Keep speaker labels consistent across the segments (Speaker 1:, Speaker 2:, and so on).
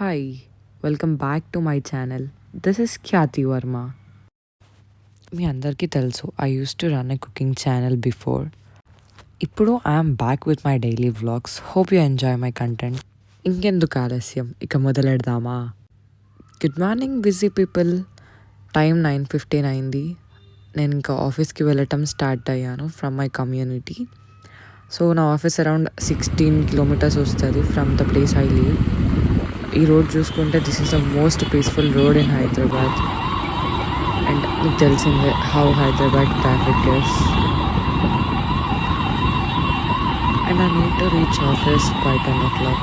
Speaker 1: Hi welcome back to my channel. This is Khyati Varma. మీ అందరికీ తెలుసు I use to run a cooking channel before. ఇప్పుడు I'm back with my daily vlogs. Hope you enjoy my content. ఇంకెందుకు ఆలస్యం, ఇక మొదలెడదామా? Good morning busy people. Time 9:15 అయింది. నేను ఇంకా ఆఫీస్కి వెళ్ళటం స్టార్ట్ అయ్యాను ఫ్రమ్ మై కమ్యూనిటీ. సో నా ఆఫీస్ అరౌండ్ 16 kilometers వస్తుంది from the place I leave. ఈ రోడ్ చూసుకుంటే this is the most peaceful road in Hyderabad. And మీకు తెలిసిందే how Hyderabad traffic is. And I need to reach office by 10 o'clock.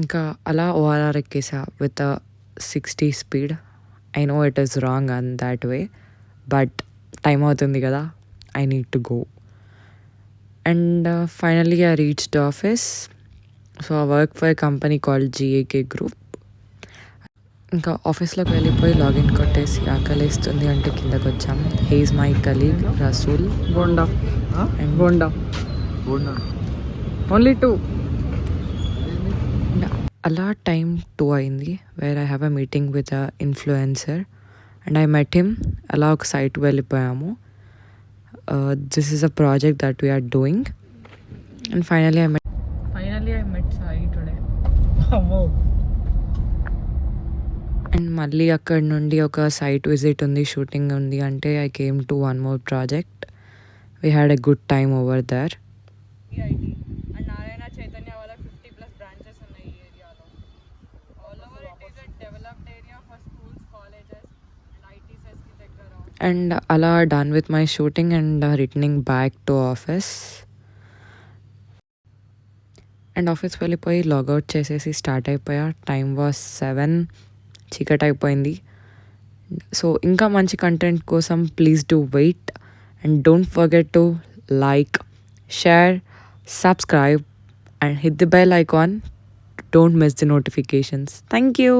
Speaker 1: ఇంకా అలా ORR ఎక్కేసా with 60 speed. I know it is wrong on that way, but time అవుతుంది కదా, I need to go. And finally I reached the office. So I work for a company called GAK Group. ఇంకా ఆఫీస్లోకి వెళ్ళిపోయి login కొట్టేసి ఆకలిస్తుంది అంటే కిందకు వచ్చాం. He is my colleague Rasool.
Speaker 2: Bonda
Speaker 1: and
Speaker 2: bonda only 2.
Speaker 1: అలా టైం 2 అయింది, where I have a meeting with a influencer and I met him. అలా ఒక సైట్ వెళ్ళిపోయాము. This is a project that we are doing, and finally I met Sai today. And మళ్ళీ అక్కడ నుండి ఒక site visit ఉంది, shooting ఉంది అంటే I came to one more project. We had a good time over there.
Speaker 2: And Narayana Chaitanya వాళ్ళ 50+ branches ఉన్నాయి ఈ ఏరియాలో. All over it is a developed area for schools, colleges and ఐటీసెస్ కి దగ్గర.
Speaker 1: అండ్ అలా done with my shooting and returning back to office. And office వెళ్ళిపోయి logout చేసేసి స్టార్ట్ అయిపోయా. టైం వాస్ 7, చీకట్ అయిపోయింది. సో ఇంకా మంచి కంటెంట్ కోసం please do wait and don't forget to like, share, subscribe and hit the bell icon. Don't miss the notifications. Thank you.